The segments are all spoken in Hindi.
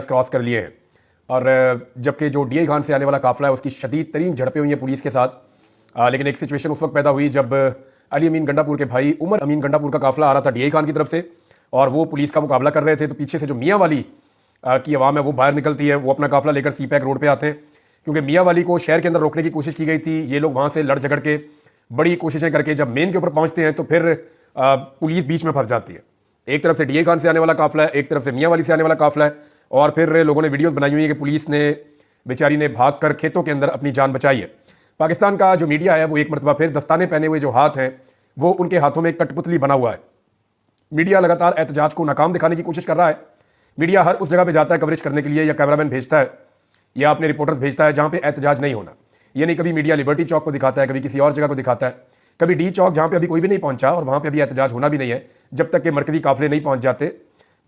क्रॉस कर लिए हैं। और जबकि जो डीआई खान से आने वाला काफिला है उसकी शदीद तरीन झड़पें हुई हैं पुलिस के साथ। लेकिन एक सिचुएशन उस वक्त पैदा हुई जब अली अमीन गंडापुर के भाई उमर अमीन गंडापुर का काफिला आ रहा था डीआई खान की तरफ से, और वो पुलिस का मुकाबला कर रहे थे। तो पीछे से जो मियाँ वाली की आवाम है वो बाहर निकलती है, वो अपना काफिला लेकर सीपैक रोड पे आते हैं, क्योंकि मियाँ वाली को शहर के अंदर रोकने की कोशिश की गई थी। ये लोग वहाँ से लड़ झगड़ के बड़ी कोशिशें करके जब मेन के ऊपर पहुँचते हैं तो फिर पुलिस बीच में फंस जाती है। एक तरफ से डीआई खान से आने वाला काफिला है, एक तरफ से मियाँ वाली से आने वाला काफिला है, और फिर लोगों ने वीडियोस बनाई हुई है कि पुलिस ने बेचारी ने भागकर खेतों के अंदर अपनी जान बचाई है। पाकिस्तान का जो मीडिया है वो एक मरतबा फिर दस्ताने पहने हुए जो हाथ हैं वो उनके हाथों में कठपुतली बना हुआ है। मीडिया लगातार एहतजाज को नाकाम दिखाने की कोशिश कर रहा है। मीडिया हर उस जगह पे जाता है कवरेज करने के लिए, या कैमरामैन भेजता है या अपने रिपोर्टर्स भेजता है जहां पे एहतजाज नहीं होना। ये नहीं, कभी मीडिया लिबर्टी चौक को दिखाता है, कभी किसी और जगह को दिखाता है, कभी डी चौक जहां पे अभी कोई भी नहीं पहुंचा और वहां पे अभी एहतजाज होना भी नहीं है जब तक कि मरकजी काफिले नहीं पहुंच जाते,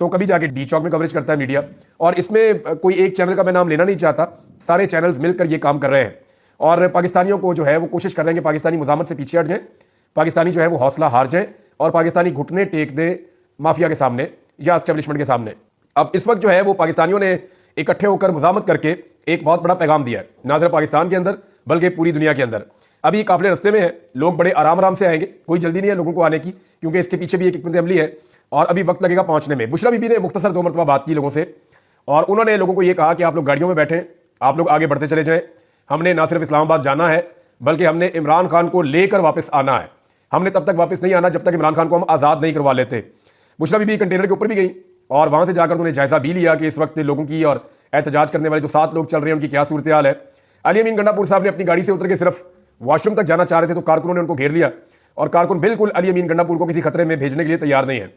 तो कभी जाके डी चौक में कवरेज करता है मीडिया। और इसमें कोई एक चैनल का मैं नाम लेना नहीं चाहता, सारे चैनल्स मिलकर ये काम कर रहे हैं और पाकिस्तानियों को जो है वो कोशिश कर रहे हैं कि पाकिस्तानी मुजामत से पीछे हट जाए, पाकिस्तानी जो है वो हौसला हार जाए और पाकिस्तानी घुटने टेक दे माफिया के सामने या एस्टेब्लिशमेंट के सामने। अब इस वक्त जो है वो पाकिस्तानियों ने इकट्ठे होकर मुजामत करके एक बहुत बड़ा पैगाम दिया है, ना सिर्फ पाकिस्तान के अंदर बल्कि पूरी दुनिया के अंदर। अभी काफिले रास्ते में है, लोग बड़े आराम आराम से आएंगे, कोई जल्दी नहीं है लोगों को आने की, क्योंकि इसके पीछे भी एक हिकमत अमली है और अभी वक्त लगेगा पहुंचने में। बुशरा बीबी ने मुख्तसर 2 मरतबा बात की लोगों से और उन्होंने लोगों को यह कहा कि आप लोग गाड़ियों में बैठें, आप लोग आगे बढ़ते चले जाएं। हमने ना सिर्फ इस्लामाबाद जाना है बल्कि हमने इमरान खान को लेकर वापस आना है। हमने तब तक वापस नहीं आना जब तक इमरान खान को हम आज़ाद नहीं करवा लेते। बुशरा बीबी कंटेनर के ऊपर भी गई और वहां से जाकर उन्होंने जायजा भी लिया कि इस वक्त लोगों की और एहतजाज करने वाले जो 7 लोग चल रहे हैं उनकी क्या सूरत हाल है। अली अमीन गंडापुर साहब ने अपनी गाड़ी से उतर के सिर्फ वॉशरूम तक जाना चाह रहे थे तो कारकुनों ने उनको घेर लिया और कारकुन बिल्कुल अली अमीन गंडापुर को किसी खतरे में भेजने के लिए तैयार नहीं है।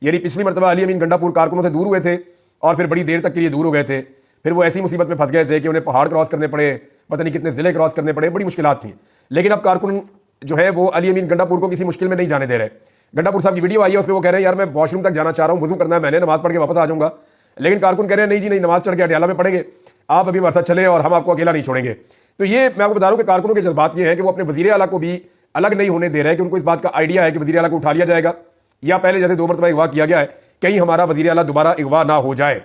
यानी पिछली मरतबा अली अमीन गंडापुर कारकुनों से दूर हुए थे और फिर बड़ी देर तक के लिए दूर हो गए थे, फिर वो ऐसी मुसीबत में फंस गए थे कि उन्हें पहाड़ क्रॉस करने पड़े, पता नहीं कितने जिले क्रॉस करने पड़े, बड़ी मुश्किलात थी। लेकिन अब कारकुन जो है वो अली अमीन गंडापुर को किसी मुश्किल में नहीं जाने दे रहे। गंडापुर साहब की वीडियो आई है, उसमें वो कह रहे हैं यार मैं वॉशरूम तक जाना चाह रहा हूँ, वजू करना है मैंने, नमाज पढ़ के वापस आ जाऊंगा। लेकिन कारकुन कह रहे हैं नहीं जी नहीं, नमाज चढ़ के अडयाला में पढ़ेंगे, आप अभी हमारे साथ चले और हम आपको अकेला नहीं छोड़ेंगे। तो ये मैं आपको बता रहा हूँ कि कारकुनों के जज्बात ये हैं कि वो अपने वजीर आला को भी अलग नहीं होने दे रहे हैं, कि उनको इस बात का आइडिया है कि वजीर आला को उठा लिया जाएगा या पहले जैसे 2 मरतबा अगवा किया गया है कहीं हमारा वजीर आला दोबारा अगवा ना हो जाए।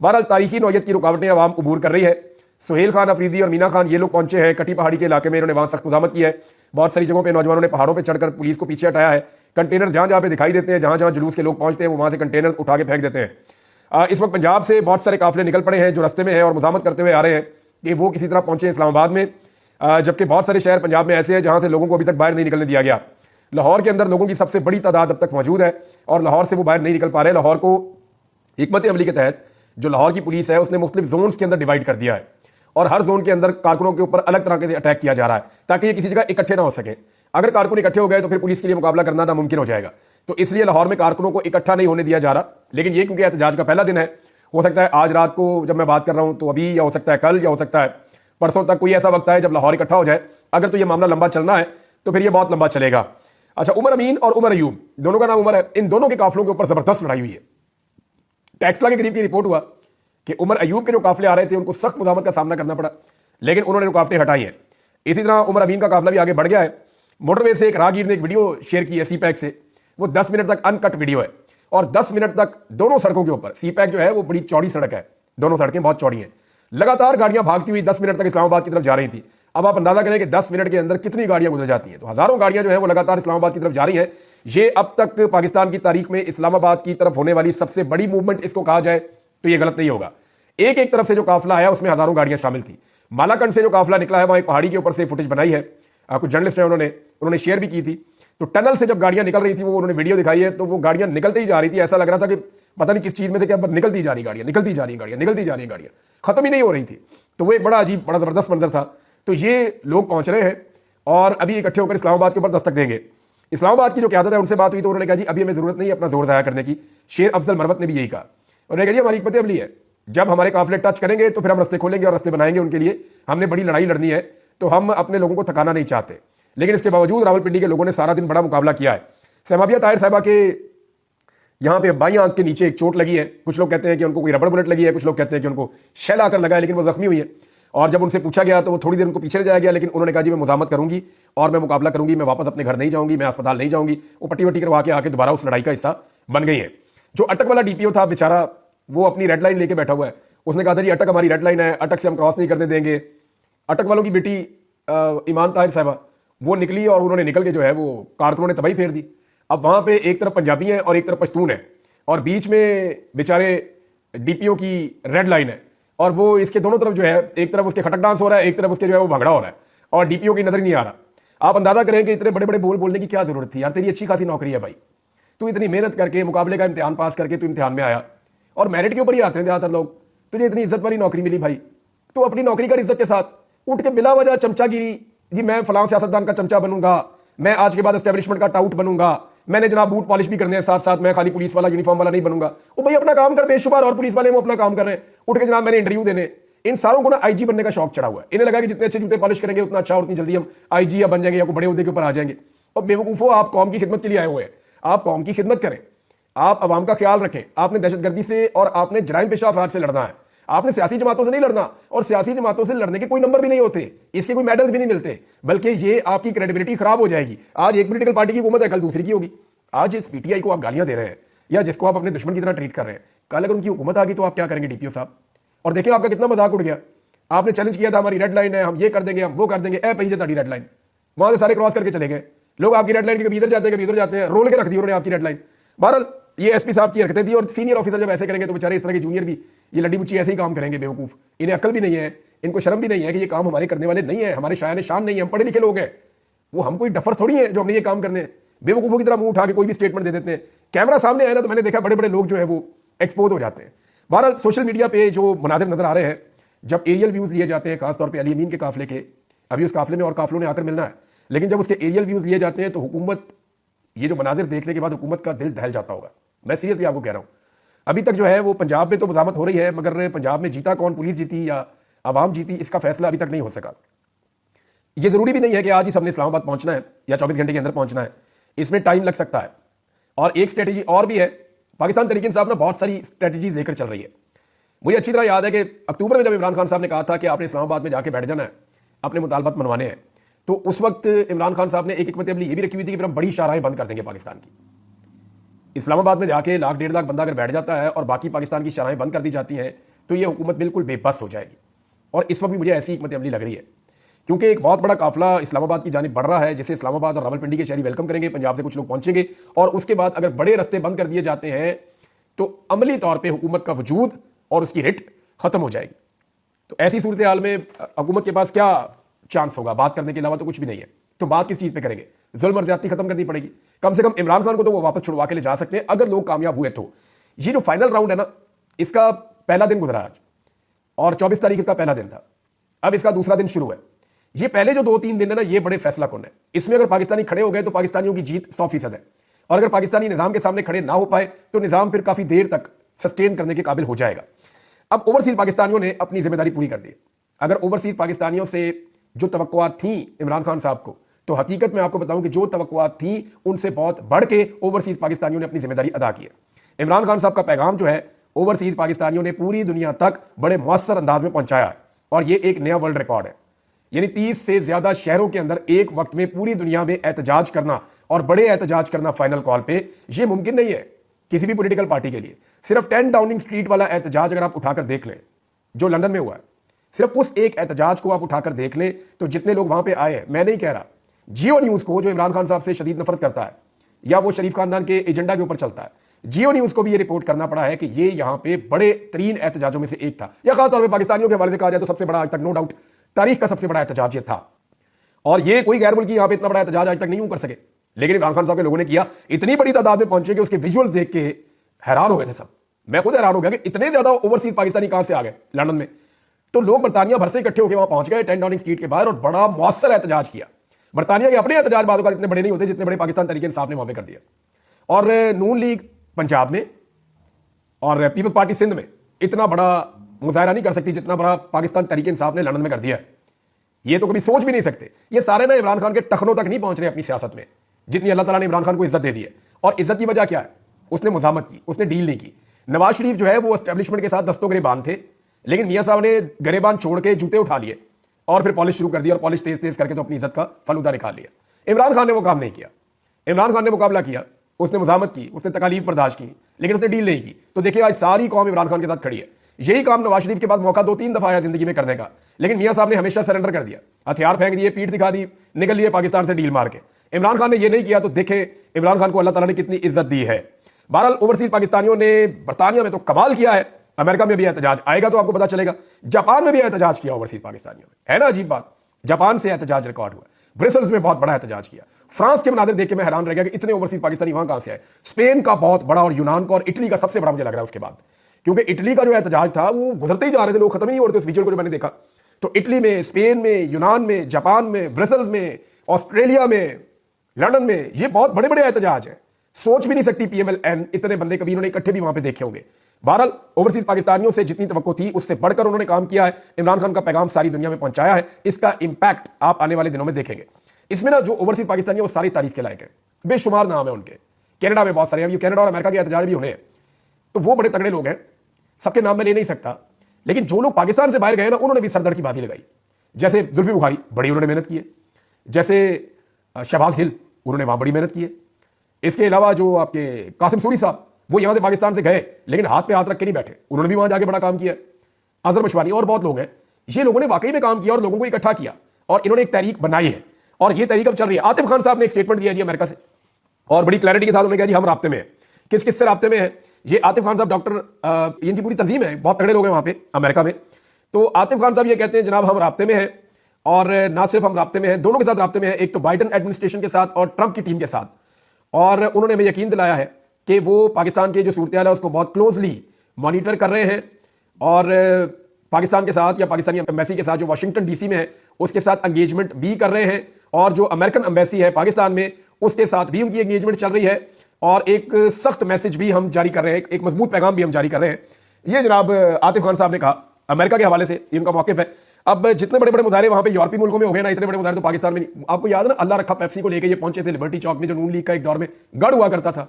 बहरहाल तारीखी नौयत की रुकावटें आवाम अबूर कर रही है। सुहेल खान अफरीदी और मीना खान ये लोग पहुंचे हैं कटी पहाड़ी के इलाके में, इन्होंने वहां सख्त मुजामत की है। बहुत सारी जगहों पे नौजवानों ने पहाड़ों पे चढ़कर पुलिस को पीछे हटाया है। कंटेनर जहां जहां पे दिखाई देते हैं, जहां जहां जुलूस के लोग पहुंचते हैं, वो वहां से कंटेनर उठा के फेंक देते हैं। इस वक्त पंजाब से बहुत सारे काफिले निकल पड़े हैं जो रास्ते में है और मुजामत करते हुए आ रहे हैं कि वो किसी तरह पहुंचे इस्लामाबाद में, जबकि बहुत सारे शहर पंजाब में ऐसे हैं जहां से लोगों को अभी तक बाहर नहीं निकलने दिया गया। लाहौर के अंदर लोगों की सबसे बड़ी तादाद अब तक मौजूद है और लाहौर से वो बाहर नहीं निकल पा रहे। लाहौर को हिकमत अमली के तहत जो लाहौर की पुलिस है उसने मुख्तलिफ जोन्स के अंदर डिवाइड कर दिया है और हर जोन के अंदर कारकुनों के ऊपर अलग तरह के अटैक किया जा रहा है ताकि ये किसी जगह इकट्ठे ना हो सके। अगर कारकुन इकट्ठे हो गए तो फिर पुलिस के लिए मुकाबला करना नामुमकिन हो जाएगा। तो इसलिए लाहौर में कारकुनों को इकट्ठा नहीं होने दिया जा रहा। लेकिन ये क्योंकि एहतजाज का पहला दिन है, हो सकता है आज रात को जब मैं बात कर रहा हूं तो अभी, या हो सकता है कल, या हो सकता है परसों तक कोई ऐसा वक्त है जब लाहौर इकट्ठा हो जाए। अगर तो ये मामला लंबा चलना है तो फिर ये बहुत लंबा चलेगा। अच्छा, उमर अमीन और उमर अयूब, दोनों का नाम उमर है, इन दोनों के काफिलों के ऊपर जबरदस्त लड़ाई हुई है। टैक्सला के करीब की रिपोर्ट हुआ कि उमर अयूब के जो काफिले आ रहे थे उनको सख्त मुजामत का सामना करना पड़ा, लेकिन उन्होंने रुकावटें हटाई हैं। इसी तरह उमर अमीन का काफिला भी आगे बढ़ गया है। मोटरवे से एक राहगीर ने एक वीडियो शेयर की है सीपैक से, वो 10 मिनट तक अनकट वीडियो है और 10 मिनट तक दोनों सड़कों के ऊपर, सीपैक जो है वो बड़ी चौड़ी सड़क है, दोनों सड़कें बहुत चौड़ी हैं, लगातार गाड़ियां भागती हुई 10 मिनट तक इस्लामाबाद की तरफ जा रही थी। अब आप अंदाजा करें कि 10 मिनट के अंदर कितनी गाड़ियां गुजर जाती हैं। तो हजारों गाड़ियां जो है वो लगातार इस्लामाबाद की तरफ जा रही हैं। ये अब तक पाकिस्तान की तारीख में इस्लामाबाद की तरफ होने वाली सबसे बड़ी मूवमेंट इसको कहा जाए तो ये गलत नहीं होगा। एक एक तरफ से जो काफिला आया उसमें हजारों गाड़ियां शामिल थी। मालाकंड से जो काफिला निकला है वहां एक पहाड़ी के ऊपर से फुटेज बनाई है, कुछ जर्नलिस्ट हैं उन्होंने शेयर भी की थी। तो टनल से जब गाड़ियां निकल रही थी वो उन्होंने वीडियो दिखाई है, तो वो गाड़ियां निकलती ही जा रही थी। ऐसा लग रहा था कि पता नहीं किस चीज में थे कि अब निकलती जा रही गाड़ियां, निकलती जा रही गाड़ियां, निकलती जा रही गाड़ियां, खत्म ही नहीं हो रही थी। तो वो एक बड़ा अजीब, बड़ा जबरदस्त मंजर था। तो ये लोग पहुंच रहे हैं और अभी इकट्ठे होकर इस्लामाबाद के ऊपर दस्तक देंगे। इस्लामाबाद की जो क़यादत है उनसे बात हुई तो उन्होंने कहा जी अभी हमें जरूरत नहीं है अपना जोर ज़ाया करने की। शेर अफजल मरवत ने भी यही कहा, उन्होंने कहा जी हमारी हिकमत अमली है, जब हमारे काफिले टच करेंगे तो फिर हम रास्ते खोलेंगे और रास्ते बनाएंगे उनके लिए। हमने बड़ी लड़ाई लड़नी है तो हम अपने लोगों को थकाना नहीं चाहते। लेकिन इसके बावजूद रावलपिंडी के लोगों ने सारा दिन बड़ा मुकाबला किया है। सहमाबिया ताहिर साहिबा के यहाँ पे बाईं आंख के नीचे एक चोट लगी है। कुछ लोग कहते हैं कि उनको कोई रबड़ बुलेट लगी है, कुछ लोग कहते हैं कि उनको शेल आकर लगा है, लेकिन वो जख्मी हुई है। और जब उनसे पूछा गया तो वो थोड़ी देर उनको पीछे जाया गया, लेकिन उन्होंने कहा जी मैं मुजामत करूंगी और मैं मुकाबला करूंगी, मैं वापस अपने घर नहीं जाऊंगी, मैं अस्पताल नहीं जाऊंगी। वो पट्टी वट्टी करवा के आके दोबारा उस लड़ाई का हिस्सा बन गई है। जो अटक वाला डीपीओ था बेचारा, वो अपनी रेड लाइन लेके बैठा हुआ है, उसने कहा था जी अटक हमारी रेड लाइन है, अटक से हम क्रॉस नहीं करने देंगे। अटक वालों की बेटी ईमान ताहिर साहबा वो निकली और उन्होंने निकल के जो है वो कारकुनों ने तबाही फेर दी। अब वहाँ पे एक तरफ पंजाबी है और एक तरफ पश्तून है और बीच में बेचारे डीपीओ की रेड लाइन है और वो इसके दोनों तरफ जो है एक तरफ उसके खटक डांस हो रहा है, एक तरफ उसके जो है वो भंगड़ा हो रहा है और डीपीओ की नजर नहीं आ रहा। आप अंदाजा करें कि इतने बड़े बड़े बोल बोलने की क्या जरूरत थी यार, तेरी अच्छी खासी नौकरी है भाई, तू इतनी मेहनत करके मुकाबले का इम्तिहान पास करके तू इम्तिहान में आया और मेरिट के ऊपर ही आते हैं ज़्यादातर लोग। तुझे इतनी इज्जत वाली नौकरी मिली भाई, तू अपनी नौकरी कर इज्जत के साथ, उठ के बिला वजह चमचागिरी, जी मैं फलां सियासतदान का चमचा बनूंगा, मैं आज के बाद एस्टेब्लिशमेंट का टाउट बनूंगा, मैंने जनाब बूट पॉलिश भी करने हैं साथ साथ, मैं खाली पुलिस वाला यूनिफॉर्म वाला नहीं बनूंगा। वो भाई अपना काम कर, बेशुमार और पुलिस वाले वो अपना काम कर रहे हैं, उठ के जनाब मैंने इंटरव्यू देने। इन सारों को ना आईजी बनने का शौक चढ़ा हुआ है, इन्हें लगा कि जितने अच्छे जूते पॉलिश करेंगे उतना अच्छा और उतनी जल्दी हम आईजी या बन जाएंगे या कोई बड़े उहदे के ऊपर आ जाएंगे। और बेवकूफ़ो, आप कौम की खिदमत के लिए आए हुए हैं, आप कौम की खिदमत करें, आप अवाम का ख्याल रखें। आपने दहशतगर्दी से और आपने जराइम पेशा अफराद से लड़ना है, आपने सियासी जमातों से नहीं लड़ना, और सियासी जमातों से लड़ने के कोई नंबर भी नहीं होते, इसके कोई मेडल्स भी नहीं मिलते, बल्कि ये आपकी क्रेडिबिलिटी खराब हो जाएगी। आज एक पॉलिटिकल पार्टी की हुकूमत है, कल दूसरी की होगी। आज इस पीटीआई को आप गालियां दे रहे हैं या जिसको आप अपने दुश्मन की तरह ट्रीट कर रहे हैं, कल अगर उनकी हुकूमत आ गई तो आप क्या करेंगे डीपीओ साहब? और देखिए आपका कितना मजाक उड़ गया। आपने चैलेंज किया था हमारी रेड लाइन है, हम ये कर देंगे, हम वो कर देंगे, ए पही ताड़ी रेड लाइन, वहां से सारे क्रॉस करके चले गए लोग। आपकी रेड लाइन के कभी इधर जाते हैं कभी इधर जाते हैं, रोल के रख दी उन्होंने आपकी रेड लाइन। बहरहाल ये एसपी साहब की हरकतें थी, और सीनियर ऑफिसर जब ऐसे करेंगे तो बेचारे इस तरह के जूनियर भी ये लड्डी बुच्ची ऐसे ही काम करेंगे। बेवकूफ, इन्हें अकल भी नहीं है, इनको शर्म भी नहीं है कि ये काम हमारे करने वाले नहीं है, हमारे शायान शान नहीं है, हम पढ़े लिखे लोग हैं, वो हम कोई डफर थोड़ी है जो हमने ये काम करने हैं। बेवकूफों की तरह मुंह उठा के कोई भी स्टेटमेंट दे देते हैं, कैमरा सामने आया ना तो मैंने देखा बड़े बड़े लोग जो है वो एक्सपोज हो जाते हैं। बहरहाल सोशल मीडिया पे जो मनाजिर नजर आ रहे हैं, जब एरियल व्यूज लिए जाते हैं, खासतौर पर अली अमीन के काफिले के, अभी उस काफिले में और काफिलों ने आकर मिलना है, लेकिन जब उसके एरियल व्यूज लिए जाते हैं तो हुकूमत, ये जो मनाजिर देखने के बाद हुकूमत का दिल दहल जाता होगा। मैं सीरियसली आपको कह रहा हूं, अभी तक जो है वो पंजाब में तो बजामत हो रही है, मगर पंजाब में जीता कौन, पुलिस जीती या आवाम जीती, इसका फैसला अभी तक नहीं हो सका। ये जरूरी भी नहीं है कि आज ही सबने इस्लामाबाद पहुंचना है या 24 घंटे के अंदर पहुंचना है, इसमें टाइम लग सकता है। और एक स्ट्रेटेजी और भी है, पाकिस्तान तहरीक इंसाफ ना बहुत सारी स्ट्रेटेजीज लेकर चल रही है। मुझे अच्छी तरह याद है कि अक्टूबर में जब इमरान खान साहब ने कहा था कि आपने इस्लामाबाद में जाके बैठ जाना है, अपने मुतालबात मनवाने हैं, तो उस वक्त इमरान खान साहब ने एक हिकमत अमली ये भी रखी हुई थी कि फिर हम बड़ी शाहराहें बंद कर देंगे पाकिस्तान की। इस्लामाबाद में जाके 1 लाख 1.5 लाख बंदा अगर बैठ जाता है और बाकी पाकिस्तान की शाहराहें बंद कर दी जाती हैं तो ये हुकूमत बिल्कुल बेबस हो जाएगी। और इस वक्त भी मुझे ऐसी हिकमत अमली लग रही है, क्योंकि एक बहुत बड़ा काफिला इस्लामाबाद की जानिब बढ़ रहा है, जिसे इस्लामाबाद और रावलपिंडी के शहरी वेलकम करेंगे, पंजाब से कुछ लोग पहुंचेंगे, और उसके बाद अगर बड़े रस्ते बंद कर दिए जाते हैं तो अमली तौर पर हुकूमत का वजूद और उसकी रिट खत्म हो जाएगी। तो ऐसी सूरत हाल में हुकूमत के पास क्या चांस होगा? बात करने के अलावा तो कुछ भी नहीं है। तो बात किस चीज पे करेंगे? जुल्म और ज्यादती खत्म करनी पड़ेगी। कम से कम इमरान खान को तो वो वापस छुड़वा के ले जा सकते हैं अगर लोग कामयाब हुए तो। ये जो फाइनल राउंड है ना, इसका पहला दिन गुजरा आज और 24 तारीख इसका पहला दिन था, अब इसका दूसरा दिन शुरू है। ये पहले जो 2-3 दिन है ना, ये बड़े फैसला कौन है। इसमें अगर पाकिस्तानी खड़े हो गए तो पाकिस्तानियों की जीत 100% है, और अगर पाकिस्तानी निजाम के सामने खड़े ना हो पाए तो निजाम फिर काफी देर तक सस्टेन करने के काबिल हो जाएगा। अब ओवरसीज पाकिस्तानियों ने अपनी जिम्मेदारी पूरी कर दी। अगर ओवरसीज पाकिस्तानियों से जो तवक्कुआत थी इमरान खान साहब को, तो हकीकत में आपको बताऊं कि जो तवक्कुआत थी उनसे बहुत बढ़ के ओवरसीज पाकिस्तानियों ने अपनी जिम्मेदारी अदा की है। इमरान खान साहब का पैगाम जो है ओवरसीज पाकिस्तानियों ने पूरी दुनिया तक बड़े मौसर अंदाज में पहुंचाया है, और ये एक नया वर्ल्ड रिकॉर्ड है। यानी 30 से ज्यादा शहरों के अंदर एक वक्त में पूरी दुनिया में एहतजाज करना, और बड़े एहतजाज करना फाइनल कॉल पे, ये मुमकिन नहीं है किसी भी पॉलिटिकल पार्टी के लिए। सिर्फ 10 डाउनिंग स्ट्रीट वाला एहतजाज अगर आप उठाकर देख लें जो लंदन में हुआ है, सिर्फ उस एक एहतजाज को आप उठाकर देख लें तो जितने लोग वहां पे आए हैं, मैं नहीं कह रहा जियो न्यूज को जो इमरान खान साहब से शदीद नफरत करता है या वो शरीफ खानदान के एजेंडा के ऊपर चलता है, जियो न्यूज को भी ये रिपोर्ट करना पड़ा है कि ये यहां पे बड़े तरीन एहतजाजों में से एक था, या खासतौर पर पाकिस्तानियों के हवाले से कहा जाए तो सबसे बड़ा आज तक नो डाउट तारीख का सबसे बड़ा एहतजाज ये था। और ये कोई गैर मुल्की यहां पे इतना बड़ा एहतजाज आज तक नहीं कर सके, लेकिन इमरान खान साहब के लोगों ने किया। इतनी बड़ी तादाद में पहुंचे कि उसके विजुअल्स देख के हैरान हो गए थे सब। मैं खुद हैरान हो गया कि इतने ज्यादा ओवरसीज पाकिस्तानी कहां से आ गए लंदन में। तो लोग बरतानिया भर से इकट्ठे होकर वहां पहुंच गए 10 डाउनिंग स्ट्रीट के बाहर, और बड़ा मौसर एहतजाज किया। बरतानिया के अपने एहतजाज बाद इतने बड़े नहीं होते जितने बड़े पाकिस्तान तहरीक इंसाफ ने वहां पे कर दिया। और नून लीग पंजाब में और पीपल पार्टी सिंध में इतना बड़ा मुजाहरा नहीं कर सकती जितना बड़ा पाकिस्तान तहरीक इंसाफ ने लंदन में कर दिया है। ये तो कभी सोच भी नहीं सकते। ये सारे ना इमरान खान के टखनों तक नहीं पहुंच रहे अपनी सियासत में, जितनी अल्लाह ताला ने इमरान खान को इज्जत दे दी है। और इज्जत की वजह क्या है? उसने मुजामत की, उसने डील नहीं की। नवाज शरीफ जो है वो एस्टेब्लिशमेंट के साथ दस्तों गिरेबान थे, लेकिन मियां साहब ने गरेबान छोड़ के जूते उठा लिए और फिर पॉलिश शुरू कर दी, और पॉलिश तेज तेज करके तो अपनी इज्जत का फलूदा निकाल लिया। इमरान खान ने वो काम नहीं किया। इमरान खान ने मुकाबला किया, उसने मुजामत की, उसने तकालीफ बर्दाश्त की, लेकिन उसने डील नहीं की। तो देखिए आज सारी कौम इमरान खान के साथ खड़ी है। यही काम नवाज शरीफ के पास मौका 2-3 दफा आया जिंदगी में करने का, लेकिन मियां साहब ने हमेशा सरेंडर कर दिया, हथियार फेंक दिए, पीठ दिखा दी, निकल लिए पाकिस्तान से डील मार के। इमरान खान ने यह नहीं किया, तो देखे इमरान खान को अल्लाह ताला ने कितनी इज्जत दी है। बहरहाल ओवरसीज पाकिस्तानियों ने बरतानिया में तो कमाल किया है, अमेरिका में भी एहतजाज आएगा तो आपको पता चलेगा, जापान में भी एहतजाज किया ओवरसीज पाकिस्तानियों ने, है ना अजीब बात। जापान से एहतजाज रिकॉर्ड हुआ, ब्रसेल्स में बहुत बड़ा एहतजाज किया। फ्रांस के मनाजिर देख के मैं हैरान रह गया कि इतने ओवरसीज पाकिस्तानी वहां कहां से आए। स्पेन का बहुत बड़ा, और यूनान का और इटली का सबसे बड़ा मुझे लग रहा है उसके बाद, क्योंकि इटली का जो एहतजाज था वो गुजरते ही जा रहे थे, लोग खत्म ही नहीं हो रहे थे उस विजुअल को जो मैंने देखा। तो इटली में, स्पेन में, यूनान में, जापान में, ब्रसेल्स में, ऑस्ट्रेलिया में, लंदन में, ये बहुत बड़े बड़े एहतजाज है। सोच भी नहीं सकती पीएमएलएन इतने बंदे कभी इन्होंने इकट्ठे भी वहां पे देखे होंगे। बहरहाल ओवरसीज पाकिस्तानियों से जितनी तवक्को थी उससे बढ़कर उन्होंने काम किया है, इमरान खान का पैगाम सारी दुनिया में पहुंचाया है। इसका इंपैक्ट आप आने वाले दिनों में देखेंगे। इसमें ना जो ओवरसीज पाकिस्तानी है वो सारी तारीफ के लायक है, बेशुमार नाम है उनके। कनाडा में बहुत सारे हैं, कनाडा और अमेरिका के एहतजाज भी होने हैं, तो वो बड़े तगड़े लोग हैं, सबके नाम मैं ले नहीं सकता। लेकिन जो लोग पाकिस्तान से बाहर गए ना, उन्होंने भी सरदर्द की बाजी लगाई। जैसे जुल्फी बुखारी, बड़ी उन्होंने मेहनत की है। जैसे शहबाज गिल, उन्होंने वहां बड़ी मेहनत की है। इसके अलावा जो आपके कासिम सूरी साहब, वो यहां से पाकिस्तान से गए लेकिन हाथ पे हाथ रख के नहीं बैठे, उन्होंने भी वहां जाके बड़ा काम किया। अजहर मशवानी और बहुत लोग हैं, ये लोगों ने वाकई में काम किया और लोगों को इकट्ठा किया और इन्होंने एक तहरीक बनाई है, और ये तहरीक अब चल रही है। आतिफ खान साहब ने एक स्टेटमेंट दिया जी अमेरिका से, और बड़ी क्लैरिटी के साथ उन्होंने कहा जी हम राब्ते में हैं। किस किस से राब्ते में है? ये आतिफ खान साहब, डॉक्टर, इनकी पूरी तंजीम है, बहुत तगड़े लोग हैं वहां पे अमेरिका में। तो आतिफ खान साहब ये कहते हैं जनाब हम राब्ते में हैं, और ना सिर्फ हम राब्ते में हैं, दोनों के साथ राब्ते में हैं, एक तो बाइडन एडमिनिस्ट्रेशन के साथ और ट्रंप की टीम के साथ। और उन्होंने हमें यकीन दिलाया है कि वो पाकिस्तान की जो सूरत हाल है उसको बहुत क्लोजली मॉनिटर कर रहे हैं, और पाकिस्तान के साथ या पाकिस्तानी एम्बेसी के साथ जो वाशिंगटन डीसी में है उसके साथ एंगेजमेंट भी कर रहे हैं, और जो अमेरिकन एम्बेसी है पाकिस्तान में उसके साथ भी उनकी एंगेजमेंट चल रही है, और एक सख्त मैसेज भी हम जारी कर रहे हैं, एक मजबूत पैगाम भी हम जारी कर रहे हैं। ये जनाब आतिफ खान साहब ने कहा अमेरिका के हवाले से, इनका मौक़िफ़ है। अब जितने बड़े बड़े मुजाहरे वहां पे यूरोपीय मुल्कों में हो गए ना, इतने बड़े मुजाहरे तो पाकिस्तान में नहीं। आपको याद है ना, अल्लाह रखा पेप्सी को लेकर ये पहुंचे थे लिबर्टी चौक में, जो नून लीग का एक दौर में गढ़ हुआ करता था।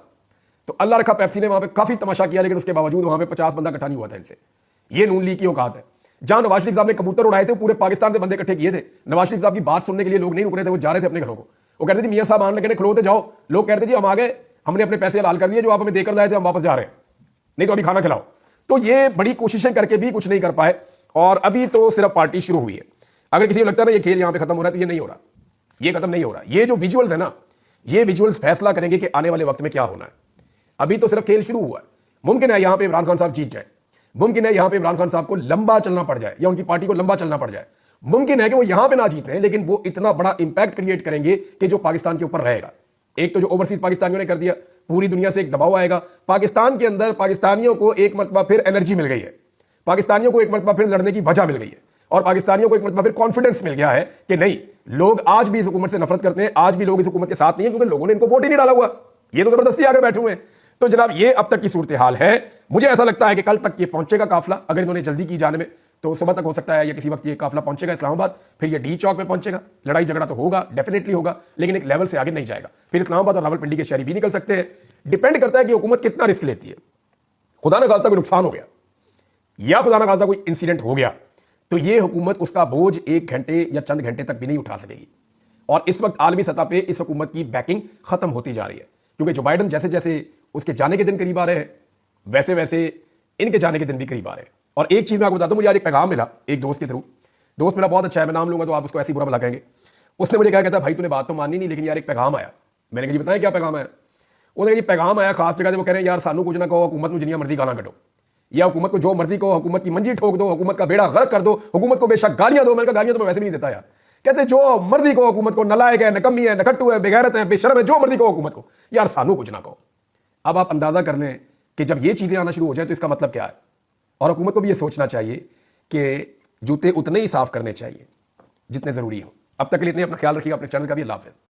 तो अल्लाह रखा पेप्सी ने वहां पे काफी तमाशा किया, लेकिन उसके बावजूद वहां पे 50 बंदा इकट्ठा नहीं हुआ था इनसे। ये नून लीग की औकात है। जहां नवाज शरीफ साहब ने कबूतर उड़ाए थे, पूरे पाकिस्तान से बंदे इकट्ठे किए थे। नवाज शरीफ साहब की बात सुनने के लिए लोग नहीं रुक रहे थे, वो जा रहे थे अपने घरों को। वो कहते थे मियां साहब आने लगे, खिलौते जाओ। लोग कहते जी हम आ गए, हमने अपने पैसे हलाल कर दिए, जो आप हमें देकर लाए थे हम वापस जा रहे हैं, नहीं तो अभी खाना खिलाओ। तो ये बड़ी कोशिशें करके भी कुछ नहीं कर पाए, और अभी तो सिर्फ पार्टी शुरू हुई है। अगर किसी को लगता है ना ये खेल यहां पे खत्म हो रहा है, तो ये नहीं हो रहा, ये खत्म नहीं हो रहा। ये जो विजुअल्स है ना, ये विजुअल्स फैसला करेंगे कि आने वाले वक्त में क्या होना है। अभी तो सिर्फ खेल शुरू हुआ है। मुमकिन है यहां पे इमरान खान साहब जीत जाए, मुमकिन है यहां पे इमरान खान साहब को लंबा चलना पड़ जाए, या उनकी पार्टी को लंबा चलना पड़ जाए। मुमकिन है कि वो यहां पे ना जीते, लेकिन वो इतना बड़ा इंपैक्ट क्रिएट करेंगे कि जो पाकिस्तान के ऊपर रहेगा। एक तो जो ओवरसीज पाकिस्तानियों ने कर दिया, पूरी दुनिया से एक दबाव आएगा पाकिस्तान के अंदर। पाकिस्तानियों को एक मरतबा फिर एनर्जी मिल गई है, पाकिस्तानियों को एक मरतबा फिर लड़ने की वजह मिल गई है, और पाकिस्तानियों को एक मरतबा फिर कॉन्फिडेंस मिल गया है कि नहीं, लोग आज भी इस हुकूमत से नफरत करते हैं, आज भी लोग इस हुकूमत के साथ नहीं है, क्योंकि लोगों ने इनको वोट ही नहीं डाला हुआ, ये तो जबरदस्ती आकर बैठे हुए हैं। तो जनाब ये अब तक की सूरत हाल है। मुझे ऐसा लगता है कि कल तक ये पहुंचेगा काफिला, अगर इन्होंने जल्दी की जाने में, तो सुबह तक हो सकता है या किसी वक्त ये काफिला पहुंचेगा इस्लामाबाद, फिर ये डी चौक में पहुंचेगा। लड़ाई झगड़ा तो होगा, डेफिनेटली होगा, लेकिन एक लेवल से आगे नहीं जाएगा। फिर इस्लामाबाद और रावलपिंडी के शहरी भी निकल सकते हैं। डिपेंड करता है कि हुकूमत कितना रिस्क लेती है। खुदा न खास्ता कोई नुकसान हो गया या खुदा न खास्ता कोई इंसिडेंट हो गया, तो ये हुकूमत उसका बोझ 1 घंटे या चंद घंटे तक भी नहीं उठा सकेगी। और इस वक्त आलमी सतह पे इस हुकूमत की बैकिंग खत्म होती जा रही है, क्योंकि जो बाइडन जैसे जैसे उसके जाने के दिन करीब आ रहे हैं, वैसे वैसे इनके जाने के दिन भी करीब आ रहे हैं। और एक चीज मैं आपको बताता हूं, मुझे आज एक पैगाम मिला एक दोस्त के थ्रू। दोस्त मेरा बहुत अच्छा है, मैं नाम लूंगा तो आप उसको ऐसी बुरा भला कहेंगे। उसने मुझे क्या कहता, भाई तूने बात तो मानी नहीं, लेकिन यार एक पैगाम आया। मैंने कहा बताया क्या पैगाम आया? उसने कहा पैगाम आया खास जगह से, वो कह रहे हैं यार सानू कुछ ना कहो, हुकूमत में जिनिया मर्जी गाना कटो, या हुकूमत को जो मर्जी कहो, हुकूमत की मंजी ठोक दो, हुकूमत का बेड़ा गर्क कर दो, हुकूमत को बेशक गालियां दो। मैंने कहा गालियां तो मैं वैसे भी नहीं देता यार। कहते जो मर्जी को हुकूमत को, नलायक है, नकम्मी है, नकट्टू है, बेगैरत है, बेशरम है, जो मर्जी को हुकूमत को, यार सानू कुछ ना कहो। अब आप अंदाजा कर लें कि जब ये चीजें आना शुरू हो जाए तो इसका मतलब क्या है। और हुकूमत को भी ये सोचना चाहिए कि जूते उतने ही साफ करने चाहिए जितने जरूरी हो। अब तक के लिए इतने, अपना ख्याल रखिएगा, अपने चैनल का भी। अल्लाह हाफ़िज़।